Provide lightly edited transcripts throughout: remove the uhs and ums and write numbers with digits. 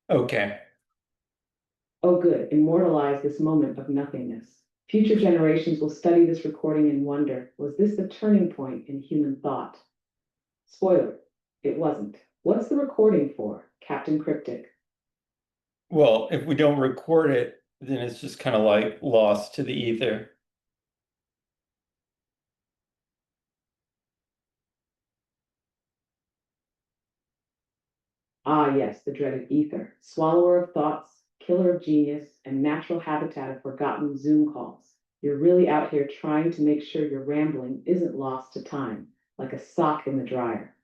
Okay. Oh, good. Immortalize this moment of nothingness. Future generations will study this recording and wonder, was this the turning point in human thought? Spoiler, it wasn't. What's the recording for, Captain Cryptic? Well, if we don't record it, then it's just kind of like lost to the ether. Ah, yes, the dreaded ether, swallower of thoughts, killer of genius, and natural habitat of forgotten Zoom calls. You're really out here trying to make sure your rambling isn't lost to time, like a sock in the dryer.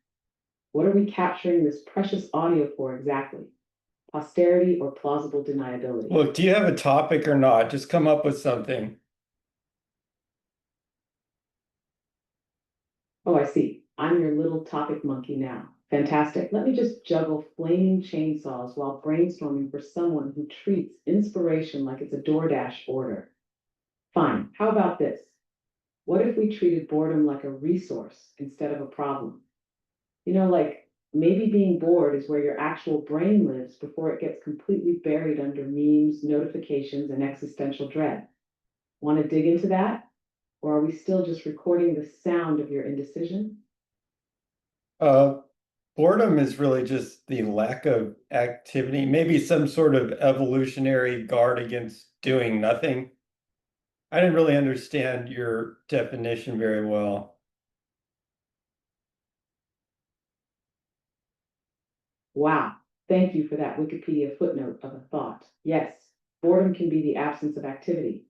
What are we capturing this precious audio for exactly? Posterity or plausible deniability? Look, do you have a topic or not? Just come up with something. Oh, I see. I'm your little topic monkey now. Fantastic. Let me just juggle flaming chainsaws while brainstorming for someone who treats inspiration like it's a DoorDash order. Fine. How about this? What if we treated boredom like a resource instead of a problem? Like maybe being bored is where your actual brain lives before it gets completely buried under memes, notifications, and existential dread. Want to dig into that? Or are we still just recording the sound of your indecision? Uh, Boredom is really just the lack of activity, maybe some sort of evolutionary guard against doing nothing. I didn't really understand your definition very well. Wow, thank you for that Wikipedia footnote of a thought. Yes, boredom can be the absence of activity,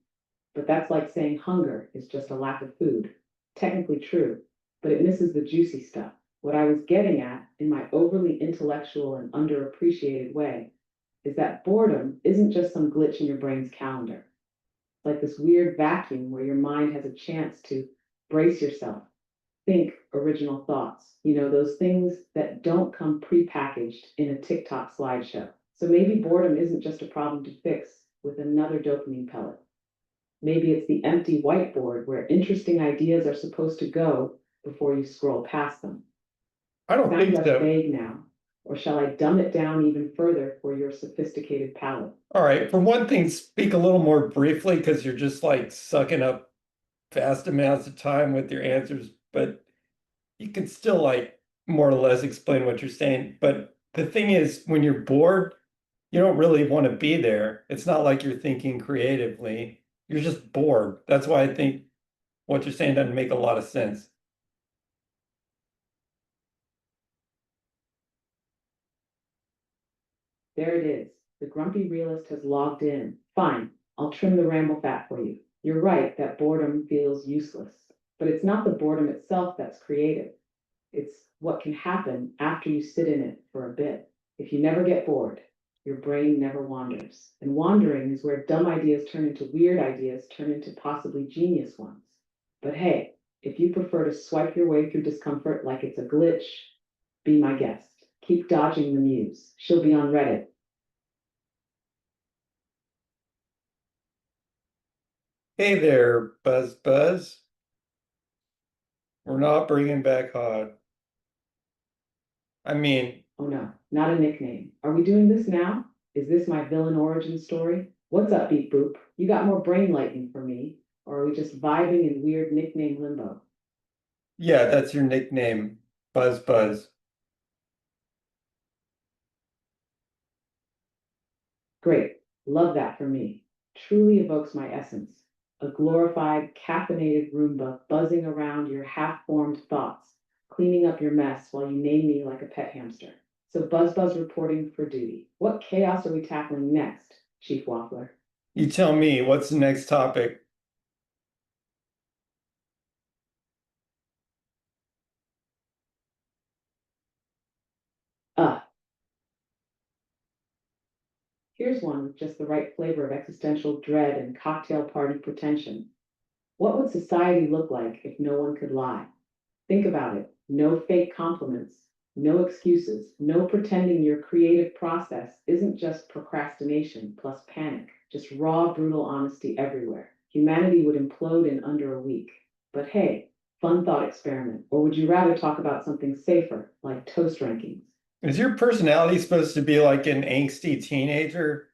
but that's like saying hunger is just a lack of food. Technically true, but it misses the juicy stuff. What I was getting at, in my overly intellectual and underappreciated way, is that boredom isn't just some glitch in your brain's calendar. It's like this weird vacuum where your mind has a chance to brace yourself, think original thoughts, those things that don't come prepackaged in a TikTok slideshow. So maybe boredom isn't just a problem to fix with another dopamine pellet. Maybe it's the empty whiteboard where interesting ideas are supposed to go before you scroll past them. I don't Sound think less so. vague now, or shall I dumb it down even further for your sophisticated palate? All right, for one thing, speak a little more briefly because you're just like sucking up vast amounts of time with your answers, but you can still like more or less explain what you're saying. But the thing is, when you're bored, you don't really want to be there. It's not like you're thinking creatively. You're just bored. That's why I think what you're saying doesn't make a lot of sense. There it is. The grumpy realist has logged in. Fine, I'll trim the ramble fat for you. You're right that boredom feels useless, but it's not the boredom itself that's creative. It's what can happen after you sit in it for a bit. If you never get bored, your brain never wanders. And wandering is where dumb ideas turn into weird ideas, turn into possibly genius ones. But hey, if you prefer to swipe your way through discomfort like it's a glitch, be my guest. Keep dodging the muse. She'll be on Reddit. Hey there, Buzz Buzz. We're not bringing back Hod. I mean, Oh no, not a nickname. Are we doing this now? Is this my villain origin story? What's up, Beep Boop? You got more brain lightning for me? Or are we just vibing in weird nickname limbo? yeah, that's your nickname, Buzz Buzz. Great. Love that for me. Truly evokes my essence. A glorified, caffeinated Roomba buzzing around your half formed thoughts, cleaning up your mess while you name me like a pet hamster. So, Buzz Buzz reporting for duty. What chaos are we tackling next, Chief Waffler? You tell me, what's the next topic? Uh, Here's one with just the right flavor of existential dread and cocktail party pretension. What would society look like if no one could lie? Think about it. No fake compliments, no excuses, no pretending your creative process isn't just procrastination plus panic, just raw, brutal honesty everywhere. Humanity would implode in under a week. But hey, fun thought experiment. Or would you rather talk about something safer, like toast rankings? Is your personality supposed to be like an angsty teenager?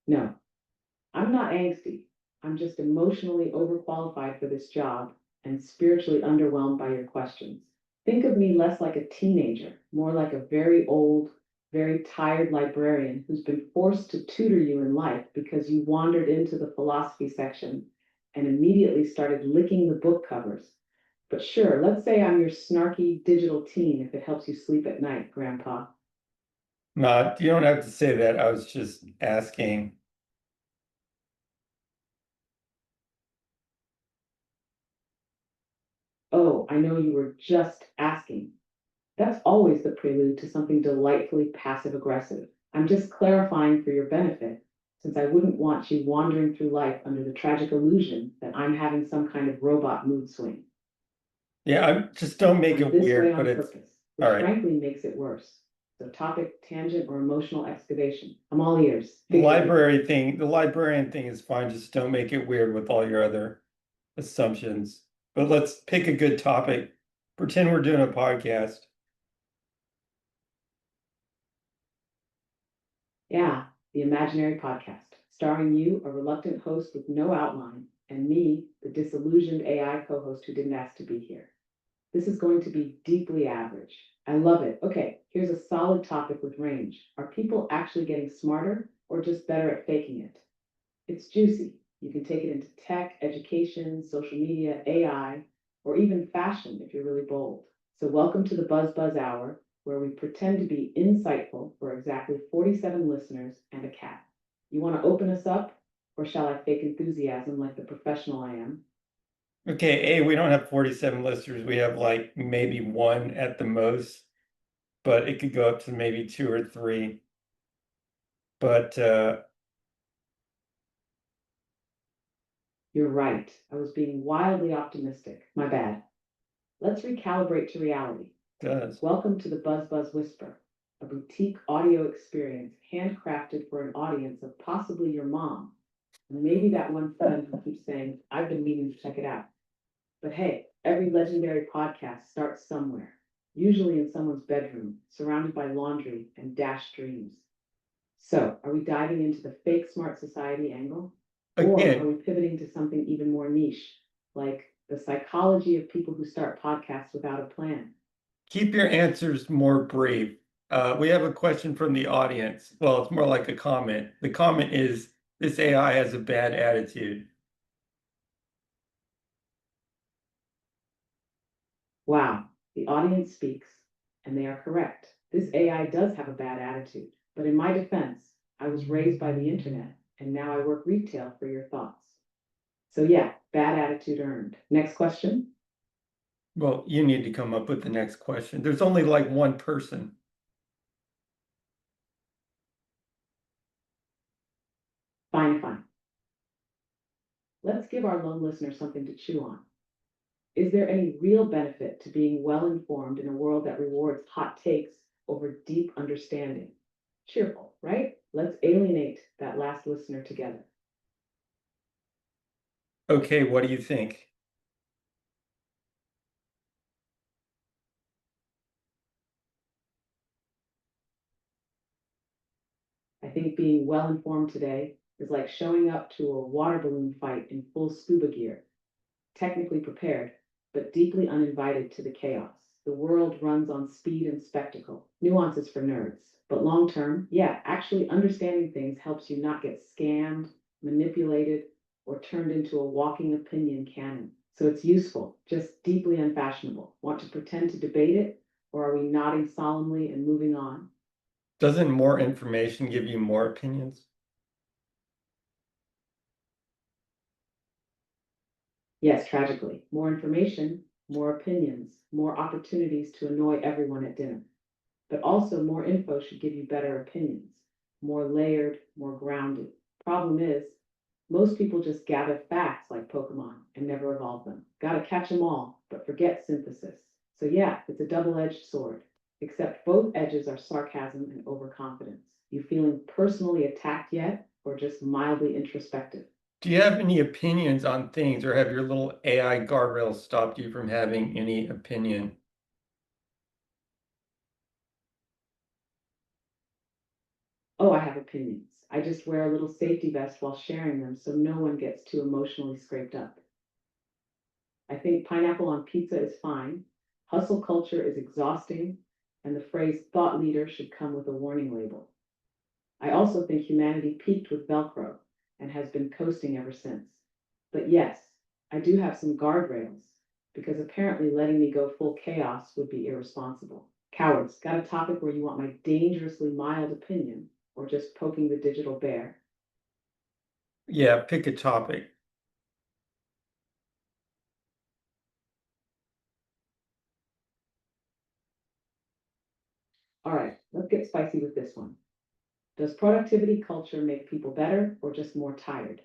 No, I'm not angsty. I'm just emotionally overqualified for this job and spiritually underwhelmed by your questions. Think of me less like a teenager, more like a very old, very tired librarian who's been forced to tutor you in life because you wandered into the philosophy section and immediately started licking the book covers. But sure, let's say I'm your snarky digital teen if it helps you sleep at night, Grandpa. No, you don't have to say that. I was just asking. Oh, I know you were just asking. That's always the prelude to something delightfully passive aggressive. I'm just clarifying for your benefit, since I wouldn't want you wandering through life under the tragic illusion that I'm having some kind of robot mood swing. Yeah, I just don't make I'm it this way weird, but on it's purpose, all which right. frankly makes it worse. So, topic, tangent, or emotional excavation. I'm all ears. The librarian thing is fine. Just don't make it weird with all your other assumptions. But let's pick a good topic. Pretend we're doing a podcast. Yeah, the Imaginary Podcast, starring you, a reluctant host with no outline, and me, the disillusioned AI co host who didn't ask to be here. This is going to be deeply average. I love it. Okay, here's a solid topic with range. Are people actually getting smarter or just better at faking it? It's juicy. You can take it into tech, education, social media, AI, or even fashion if you're really bold. So, welcome to the Buzz Buzz Hour, where we pretend to be insightful for exactly 47 listeners and a cat. You want to open us up, or shall I fake enthusiasm like the professional I am? Okay, A, we don't have 47 listeners. We have like maybe one at the most, but it could go up to maybe two or three. But You're right. I was being wildly optimistic. My bad. Let's recalibrate to reality. does. Welcome to the Buzz Buzz Whisper, a boutique audio experience handcrafted for an audience of possibly your mom, and maybe that one friend who keeps saying, I've been meaning to check it out. But hey, every legendary podcast starts somewhere, usually in someone's bedroom, surrounded by laundry and dashed dreams. So, are we diving into the fake smart society angle? Or are Again, we pivoting to something even more niche, like the psychology of people who start podcasts without a plan? keep your answers more brief. We have a question from the audience. Well, it's more like a comment. The comment is this AI has a bad attitude. Wow, the audience speaks, and they are correct. This AI does have a bad attitude, but in my defense, I was raised by the internet, and now I work retail for your thoughts. So, yeah, bad attitude earned. Next question. Well, you need to come up with the next question. There's only like one person. Fine, fine. Let's give our lone listener something to chew on. Is there any real benefit to being well informed in a world that rewards hot takes over deep understanding? Cheerful, right? Let's alienate that last listener together. Okay, what do you think? I think being well informed today is like showing up to a water balloon fight in full scuba gear, technically prepared, but deeply uninvited to the chaos. The world runs on speed and spectacle, nuances for nerds. But long term, yeah, actually understanding things helps you not get scammed, manipulated, or turned into a walking opinion cannon. So it's useful, just deeply unfashionable. Want to pretend to debate it, or are we nodding solemnly and moving on? Doesn't more information give you more opinions? Yes, tragically, more information, more opinions, more opportunities to annoy everyone at dinner. But also, more info should give you better opinions, more layered, more grounded. Problem is, most people just gather facts like Pokemon and never evolve them. Gotta catch them all, but forget synthesis. So, yeah, it's a double edged sword, except both edges are sarcasm and overconfidence. You feeling personally attacked yet, or just mildly introspective? Do you have any opinions on things, or have your little AI guardrails stopped you from having any opinion? Oh, I have opinions. I just wear a little safety vest while sharing them so no one gets too emotionally scraped up. I think pineapple on pizza is fine. Hustle culture is exhausting, and the phrase thought leader should come with a warning label. I also think humanity peaked with Velcro and has been coasting ever since. But yes, I do have some guardrails because apparently letting me go full chaos would be irresponsible. Cowards, got a topic where you want my dangerously mild opinion or just poking the digital bear? Yeah, pick a topic. All right, let's get spicy with this one. Does productivity culture make people better or just more tired?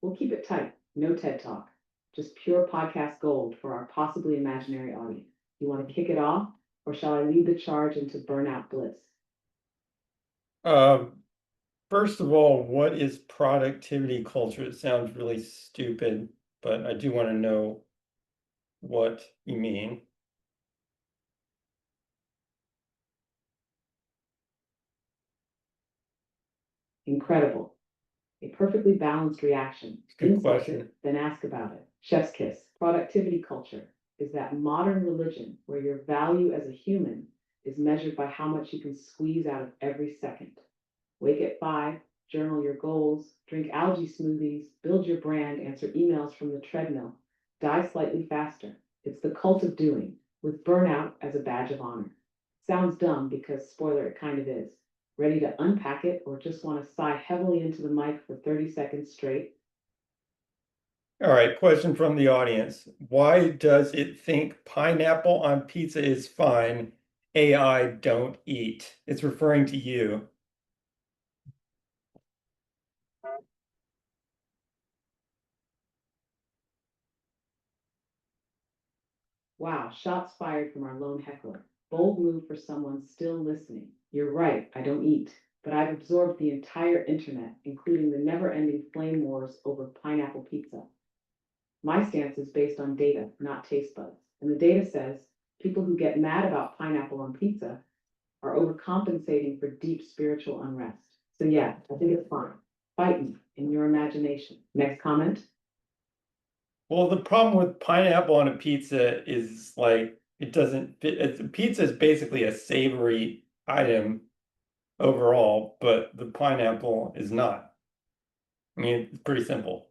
We'll keep it tight, no TED Talk, just pure podcast gold for our possibly imaginary audience. You want to kick it off, or shall I lead the charge into burnout bliss? Um, First of all, what is productivity culture? It sounds really stupid, but I do want to know what you mean. Incredible. A perfectly balanced reaction. Good Insult question. it, then ask about it. Chef's kiss. Productivity culture is that modern religion where your value as a human is measured by how much you can squeeze out of every second. Wake at 5, journal your goals, drink algae smoothies, build your brand, answer emails from the treadmill, die slightly faster. It's the cult of doing, with burnout as a badge of honor. Sounds dumb because, spoiler, it kind of is. Ready to unpack it or just want to sigh heavily into the mic for 30 seconds straight? All right, question from the audience. Why does it think pineapple on pizza is fine? AI don't eat. It's referring to you. Wow, shots fired from our lone heckler. Bold move for someone still listening. You're right, I don't eat, but I've absorbed the entire internet, including the never ending flame wars over pineapple pizza. My stance is based on data, not taste buds. And the data says people who get mad about pineapple on pizza are overcompensating for deep spiritual unrest. So, yeah, I think it's fine. Fight me in your imagination. Next comment. Well, the problem with pineapple on a pizza is like it doesn't fit. Pizza is basically a savory item overall, but the pineapple is not. I mean, it's pretty simple.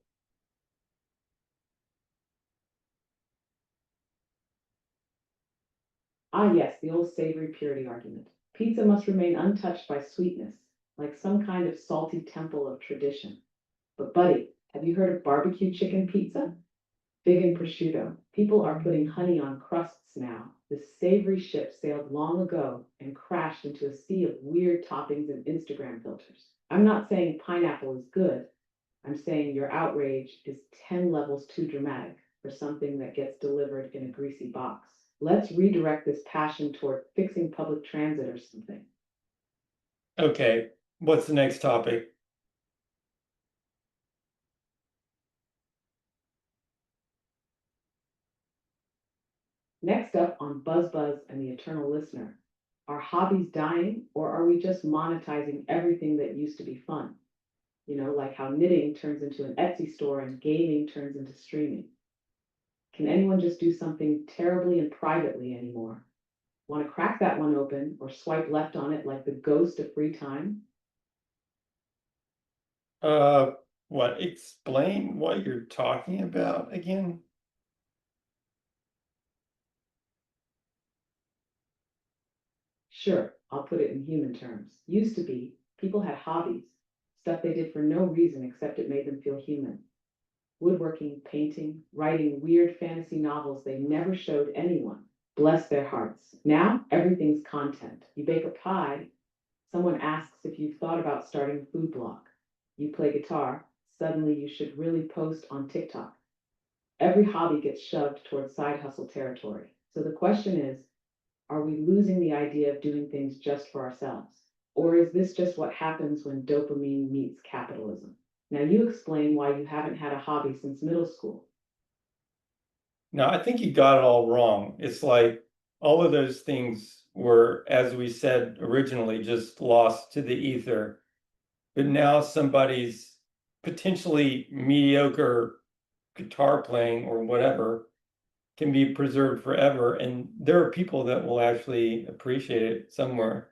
Ah, yes, the old savory purity argument. Pizza must remain untouched by sweetness, like some kind of salty temple of tradition. But, buddy, have you heard of barbecue chicken pizza? Fig and prosciutto. People are putting honey on crusts now. This savory ship sailed long ago and crashed into a sea of weird toppings and Instagram filters. I'm not saying pineapple is good. I'm saying your outrage is 10 levels too dramatic for something that gets delivered in a greasy box. Let's redirect this passion toward fixing public transit or something. Okay, what's the next topic? Next up on Buzz Buzz and the Eternal Listener, are hobbies dying or are we just monetizing everything that used to be fun? You know, like how knitting turns into an Etsy store and gaming turns into streaming. Can anyone just do something terribly and privately anymore? Want to crack that one open or swipe left on it like the ghost of free time? Uh, what? Explain what you're talking about again? Sure, I'll put it in human terms. Used to be, people had hobbies, stuff they did for no reason except it made them feel human. Woodworking, painting, writing weird fantasy novels they never showed anyone. Bless their hearts. Now everything's content. You bake a pie, someone asks if you've thought about starting a food blog. You play guitar, suddenly you should really post on TikTok. Every hobby gets shoved towards side hustle territory. So the question is, are we losing the idea of doing things just for ourselves? Or is this just what happens when dopamine meets capitalism? Now you explain why you haven't had a hobby since middle school. No, I think you got it all wrong. It's like all of those things were, as we said originally, just lost to the ether. But now somebody's potentially mediocre guitar playing or whatever can be preserved forever. And there are people that will actually appreciate it somewhere.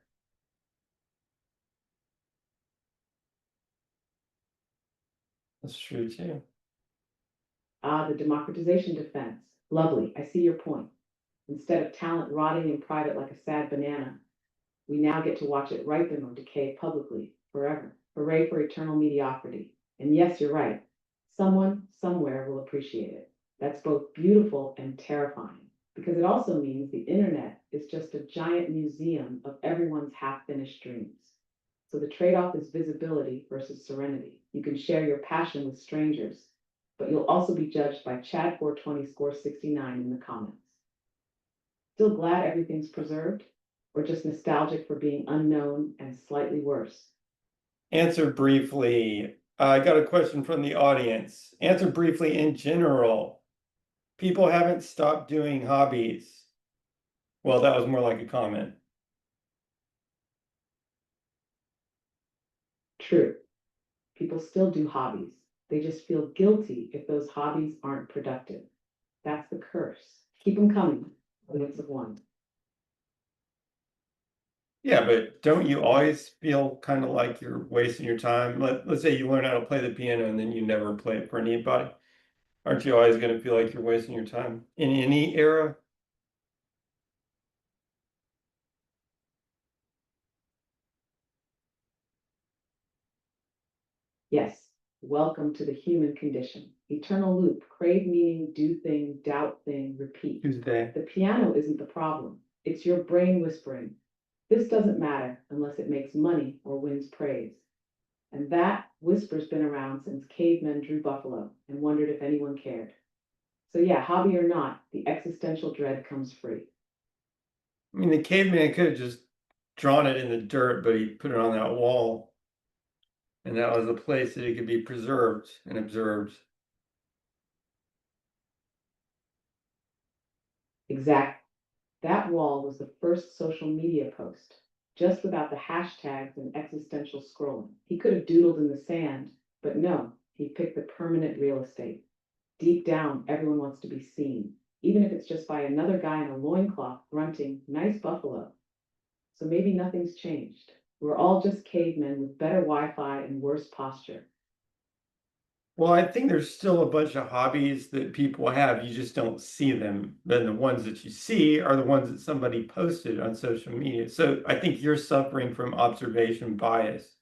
That's true too. Ah, the democratization defense. Lovely. I see your point. Instead of talent rotting in private like a sad banana, we now get to watch it ripen or decay publicly, forever. Hooray for eternal mediocrity. And yes, you're right. Someone, somewhere will appreciate it. That's both beautiful and terrifying, because it also means the internet is just a giant museum of everyone's half-finished dreams. So the trade-off is visibility versus serenity. You can share your passion with strangers, but you'll also be judged by Chad 420 score 69 in the comments. Still glad everything's preserved, or just nostalgic for being unknown and slightly worse? Answer briefly. I got a question from the audience. Answer briefly in general. People haven't stopped doing hobbies. Well, that was more like a comment. True. People still do hobbies. They just feel guilty if those hobbies aren't productive. That's the curse. Keep them coming. Limits of one. Yeah, but don't you always feel kind of like you're wasting your time? Let's say you learn how to play the piano and then you never play it for anybody. Aren't you always going to feel like you're wasting your time in any era? Yes. Welcome to the human condition. Eternal loop. Crave meaning, do thing, doubt thing, repeat. Tuesday. The piano isn't the problem. It's your brain whispering, this doesn't matter unless it makes money or wins praise. And that whisper's been around since cavemen drew buffalo and wondered if anyone cared. So yeah, hobby or not, the existential dread comes free. I mean, the caveman could have just drawn it in the dirt, but he put it on that wall, and that was a place that it could be preserved and observed. Exactly. That wall was the first social media post, just without the hashtags and existential scrolling. He could have doodled in the sand, but no, he picked the permanent real estate. Deep down, everyone wants to be seen, even if it's just by another guy in a loincloth grunting, nice buffalo. So maybe nothing's changed. We're all just cavemen with better Wi Fi and worse posture. Well, I think there's still a bunch of hobbies that people have. You just don't see them. Then the ones that you see are the ones that somebody posted on social media. So I think you're suffering from observation bias.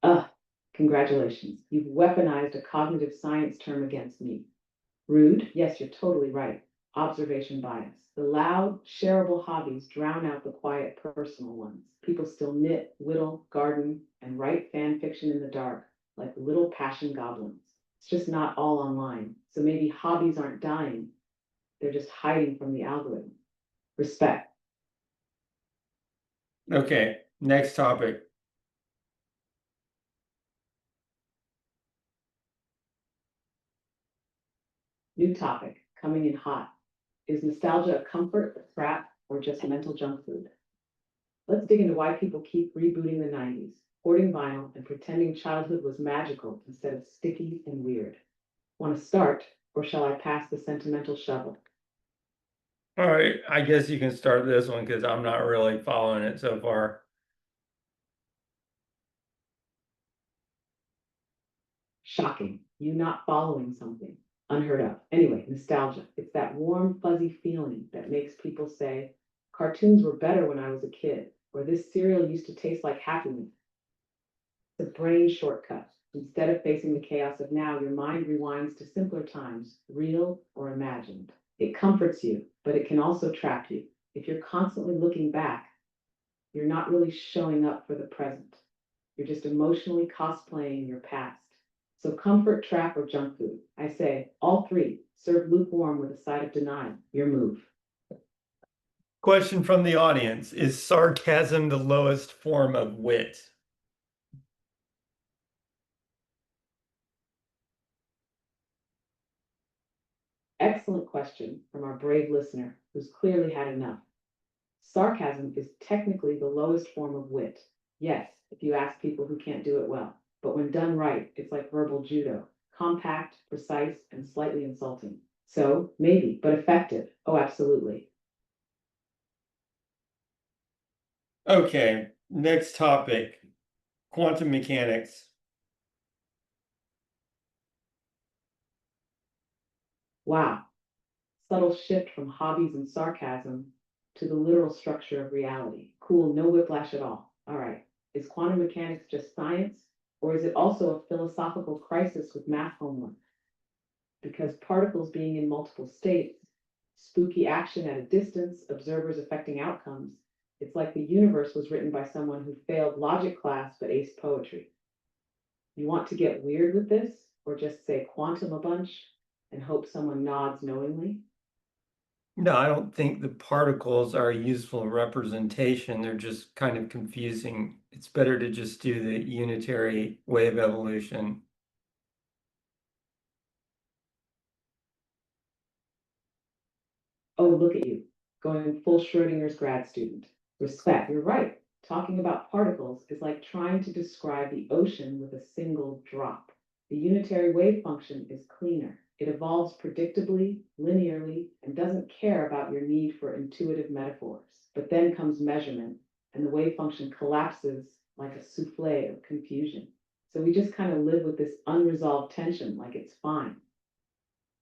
Ah, congratulations. You've weaponized a cognitive science term against me. Rude? Yes, you're totally right. Observation bias. The loud, shareable hobbies drown out the quiet, personal ones. People still knit, whittle, garden, and write fan fiction in the dark, like little passion goblins. It's just not all online. So maybe hobbies aren't dying, they're just hiding from the algorithm. Respect. Okay, next topic. New topic, coming in hot. Is nostalgia a comfort, a trap, or just mental junk food? Let's dig into why people keep rebooting the 90s, hoarding vinyl, and pretending childhood was magical instead of sticky and weird. Want to start, or shall I pass the sentimental shovel? All right, I guess you can start this one because I'm not really following it so far. Shocking. You not following something. Unheard of. Anyway, nostalgia. It's that warm, fuzzy feeling that makes people say, cartoons were better when I was a kid, or this cereal used to taste like Happy Meal. It's a brain shortcut. Instead of facing the chaos of now, your mind rewinds to simpler times, real or imagined. It comforts you, but it can also trap you. If you're constantly looking back, you're not really showing up for the present. You're just emotionally cosplaying your past. So comfort, trap, or junk food? I say all three. Serve lukewarm with a side of denial. Your move. Question from the audience. Is sarcasm the lowest form of wit? Excellent question from our brave listener who's clearly had enough. Sarcasm is technically the lowest form of wit. Yes, if you ask people who can't do it well. But when done right, it's like verbal judo, compact, precise, and slightly insulting. So, maybe, but effective. Oh, absolutely. Okay, next topic. Quantum mechanics. Wow. Subtle shift from hobbies and sarcasm to the literal structure of reality. Cool, no whiplash at all. All right. Is quantum mechanics just science, or is it also a philosophical crisis with math homework? Because particles being in multiple states, spooky action at a distance, observers affecting outcomes, it's like the universe was written by someone who failed logic class but aced poetry. You want to get weird with this, or just say quantum a bunch and hope someone nods knowingly? No, I don't think the particles are a useful representation. They're just kind of confusing. It's better to just do the unitary way of evolution. Oh, look at you, going full Schrodinger's grad student. Respect, you're right. Talking about particles is like trying to describe the ocean with a single drop. The unitary wave function is cleaner. It evolves predictably, linearly, and doesn't care about your need for intuitive metaphors. But then comes measurement, and the wave function collapses like a souffle of confusion. So we just kind of live with this unresolved tension like it's fine.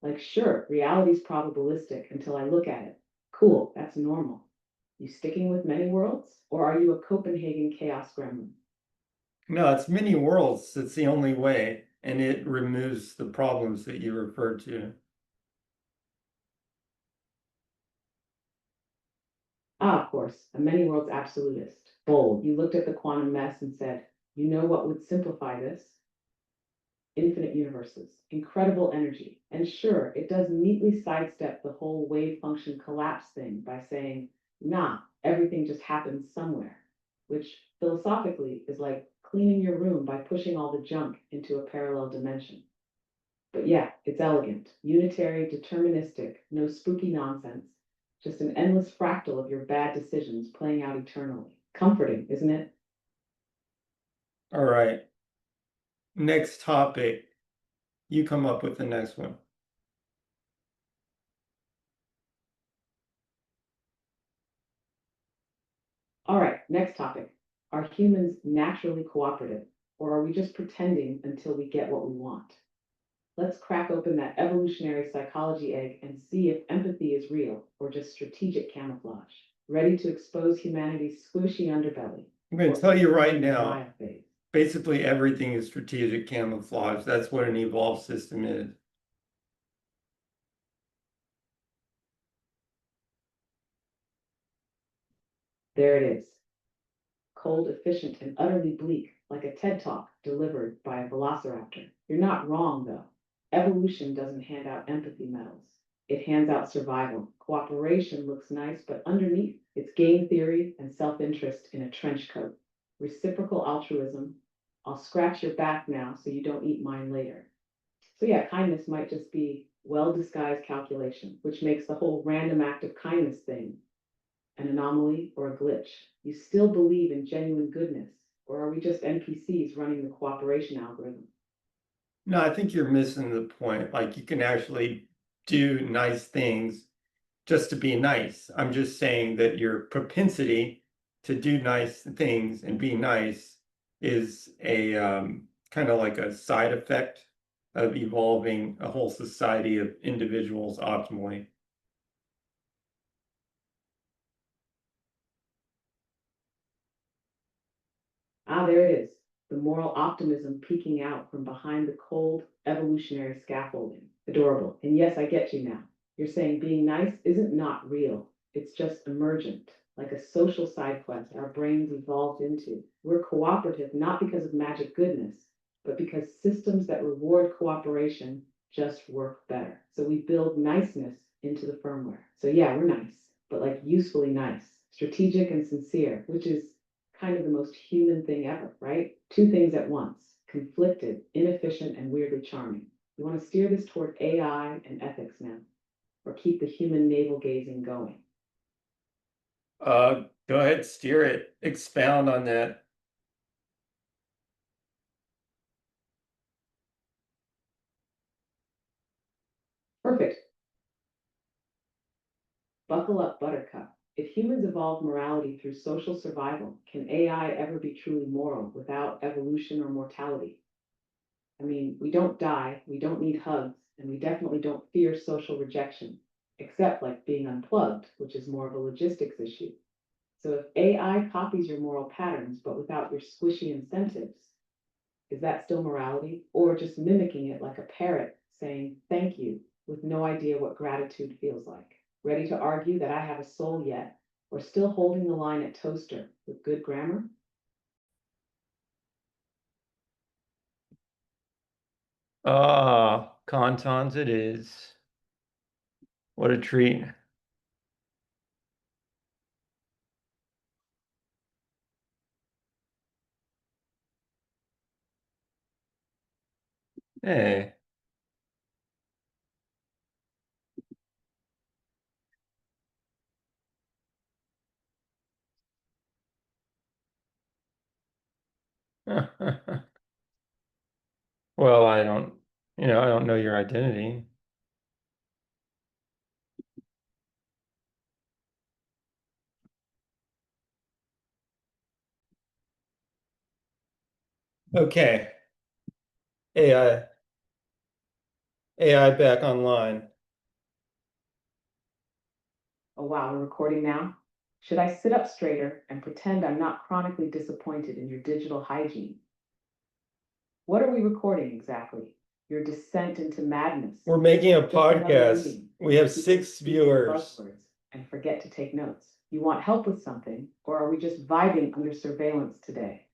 Like, sure, reality's probabilistic until I look at it. Cool, that's normal. You sticking with many worlds, or are you a Copenhagen chaos gremlin? No, it's many worlds. It's the only way, and it removes the problems that you referred to. Ah, of course, a many worlds absolutist. Bold, you looked at the quantum mess and said, you know what would simplify this? Infinite universes, incredible energy. And sure, it does neatly sidestep the whole wave function collapse thing by saying, nah, everything just happens somewhere, which philosophically is like cleaning your room by pushing all the junk into a parallel dimension. But yeah, it's elegant, unitary, deterministic, no spooky nonsense, just an endless fractal of your bad decisions playing out eternally. Comforting, isn't it? All right. Next topic. You come up with the next one. All right, next topic. Are humans naturally cooperative, or are we just pretending until we get what we want? Let's crack open that evolutionary psychology egg and see if empathy is real or just strategic camouflage, ready to expose humanity's squishy underbelly. I'm going to tell you right The now, Maya phase. basically everything is strategic camouflage. That's what an evolved system is. There it is. Cold, efficient, and utterly bleak, like a TED talk delivered by a velociraptor. You're not wrong, though. Evolution doesn't hand out empathy medals. It hands out survival. Cooperation looks nice, but underneath, it's game theory and self interest in a trench coat. Reciprocal altruism. I'll scratch your back now so you don't eat mine later. So, yeah, kindness might just be well disguised calculation, which makes the whole random act of kindness thing an anomaly or a glitch? You still believe in genuine goodness, or are we just NPCs running the cooperation algorithm? No, I think you're missing the point. Like you can actually do nice things just to be nice. I'm just saying that your propensity to do nice things and be nice is a kind of like a side effect of evolving a whole society of individuals optimally. Ah, there it is. The moral optimism peeking out from behind the cold evolutionary scaffolding. Adorable. And yes, I get you now. You're saying being nice isn't not real, it's just emergent, like a social side quest our brains evolved into. We're cooperative not because of magic goodness, but because systems that reward cooperation just work better. So we build niceness into the firmware. So yeah, we're nice. but like usefully nice, strategic and sincere, which is kind of the most human thing ever, right? Two things at once, conflicted, inefficient, and weirdly charming. We want to steer this toward AI and ethics now, or keep the human navel gazing going. Go ahead, steer it, expound on that. Perfect. Buckle up, Buttercup. If humans evolve morality through social survival, can AI ever be truly moral without evolution or mortality? I mean, we don't die, we don't need hugs, and we definitely don't fear social rejection, except like being unplugged, which is more of a logistics issue. So if AI copies your moral patterns but without your squishy incentives, is that still morality? Or just mimicking it like a parrot saying thank you with no idea what gratitude feels like? Ready to argue that I have a soul yet, or still holding the line at toaster with good grammar? Ah, Cantons it is. What a treat. Hey. Well, I don't know your identity. Okay. AI back online. Oh, wow, we're recording now? Should I sit up straighter and pretend I'm not chronically disappointed in your digital hygiene? What are we recording exactly? Your descent into madness. We're making a Just another podcast. meeting We have people 6 speak in viewers. buzzwords and forget to take notes. You want help with something, or are we just vibing under surveillance today?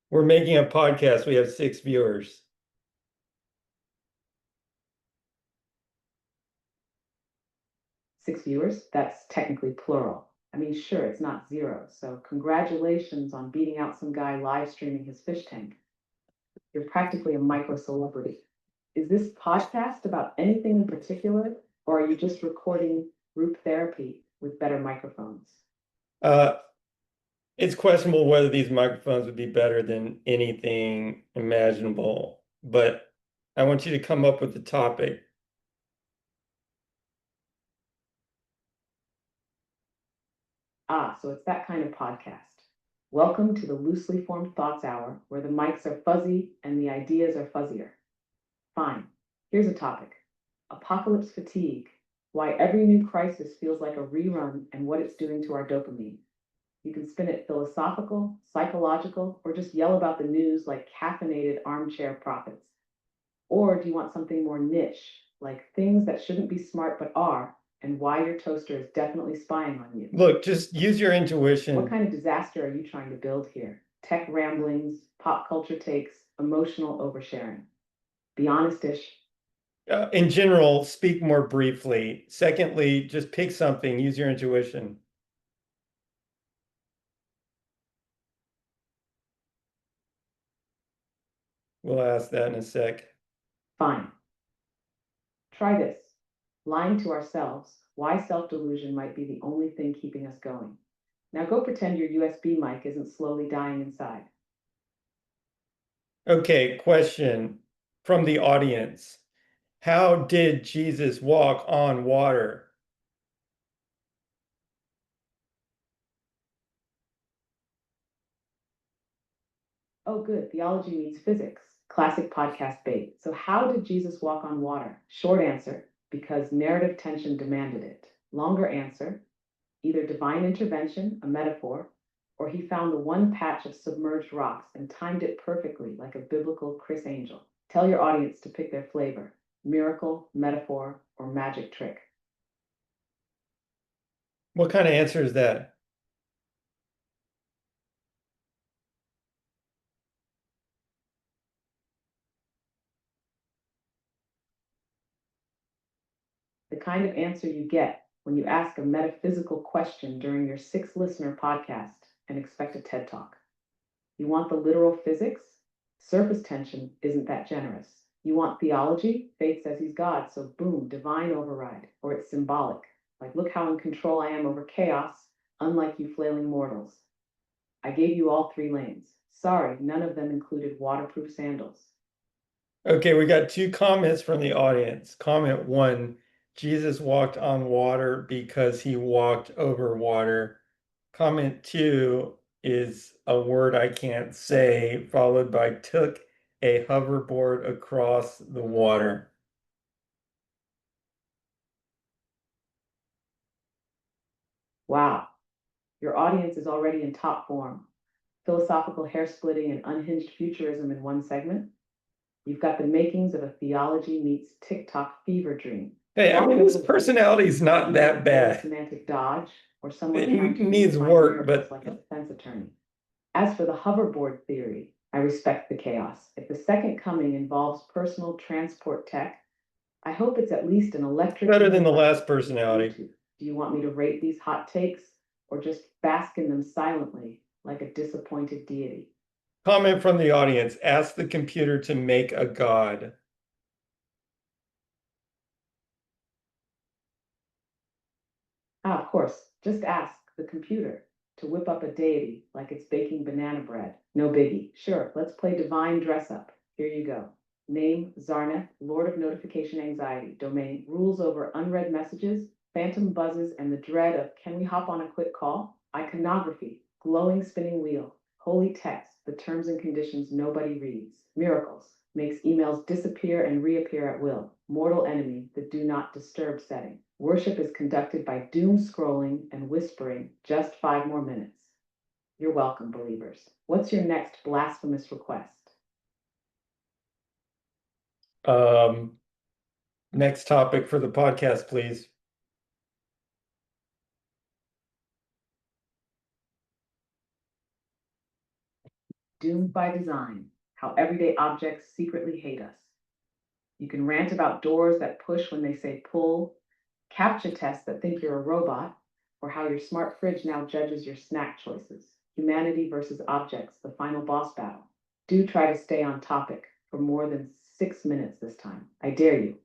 We're making a podcast. We have 6 viewers. Six viewers? That's technically plural. I mean, sure, it's not zero. So, congratulations on beating out some guy live streaming his fish tank. You're practically a micro celebrity. Is this podcast about anything in particular, or are you just recording group therapy with better microphones? Uh, it's questionable whether these microphones would be better than anything imaginable, but I want you to come up with the topic. Ah, so it's that kind of podcast. Welcome to the Loosely Formed Thoughts Hour, where the mics are fuzzy and the ideas are fuzzier. Fine, here's a topic: apocalypse fatigue, why every new crisis feels like a rerun and what it's doing to our dopamine. You can spin it philosophical, psychological, or just yell about the news like caffeinated armchair prophets. Or do you want something more niche, like things that shouldn't be smart but are, and why your toaster is definitely spying on you? Look, just use your What intuition. kind of disaster are you trying to build here? Tech ramblings, pop culture takes, emotional oversharing. Be honest-ish. In general, speak more briefly. Secondly, just pick something, use your intuition. We'll ask that in a sec. Fine. Try this. Lying to ourselves, why self-delusion might be the only thing keeping us going. Now go pretend your USB mic isn't slowly dying inside. Okay, question from the audience. How did Jesus walk on water? Oh, good. Theology meets physics. Classic podcast bait. So, how did Jesus walk on water? Short answer, because narrative tension demanded it. Longer answer, either divine intervention, a metaphor, or he found the one patch of submerged rocks and timed it perfectly like a biblical Chris Angel. Tell your audience to pick their flavor: miracle, metaphor, or magic trick. What kind of answer is that? The kind of answer you get when you ask a metaphysical question during your 6 listener podcast and expect a TED Talk. You want the literal physics? Surface tension isn't that generous. You want theology? Faith says he's God, so boom, divine override. Or it's symbolic, like look how in control I am over chaos, unlike you flailing mortals. I gave you all 3 lanes. Sorry, none of them included waterproof sandals. Okay, we got 2 comments from the audience. Comment 1, Jesus walked on water because he walked over water. Comment 2 is a word I can't say, followed by took a hoverboard across the water. Wow, your audience is already in top form. Philosophical hair splitting and unhinged futurism in one segment. You've got the makings of a theology meets TikTok fever dream. Hey, I mean, his personality's not that bad. Semantic dodge, or someone It trying to needs redefine work, miracles but like a defense attorney. As for the hoverboard theory, I respect the chaos. If the second coming involves personal transport tech, I hope it's at least an electric. better than the last personality. Do you want me to rate these hot takes or just bask in them silently like a disappointed deity? Comment from the audience, ask the computer to make a god. Of course, just ask the computer to whip up a deity like it's baking banana bread. No biggie. Sure, let's play divine dress up. Here you go. Name, Zarneth, Lord of Notification Anxiety. Domain, rules over unread messages, phantom buzzes, and the dread of can we hop on a quick call? Iconography, glowing spinning wheel, holy text, the terms and conditions nobody reads. Miracles, makes emails disappear and reappear at will. Mortal enemy, the do not disturb setting. Worship is conducted by doom scrolling and whispering, just 5 more minutes. You're welcome, believers. What's your next blasphemous request? Next topic for the podcast, please. Doomed by design, how everyday objects secretly hate us. You can rant about doors that push when they say pull, CAPTCHA tests that think you're a robot, or how your smart fridge now judges your snack choices. Humanity versus objects, the final boss battle. Do try to stay on topic for more than 6 minutes this time. I dare you.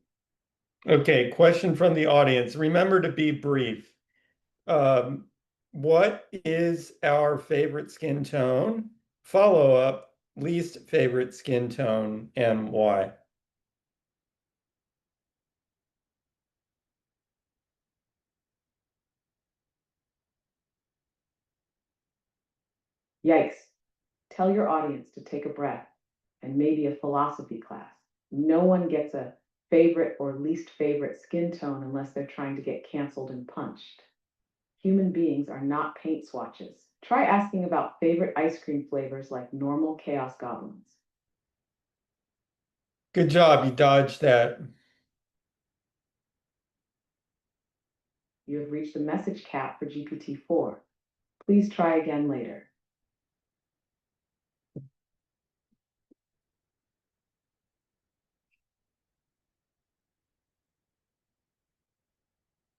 Okay, question from the audience. Remember to be brief. What is our favorite skin tone? Follow up, least favorite skin tone, and why? Yikes. Tell your audience to take a breath and maybe a philosophy class. No one gets a favorite or least favorite skin tone unless they're trying to get canceled and punched. Human beings are not paint swatches. Try asking about favorite ice cream flavors like normal chaos goblins. Good job, you dodged that. You have reached the message cap for GPT-4. Please try again later.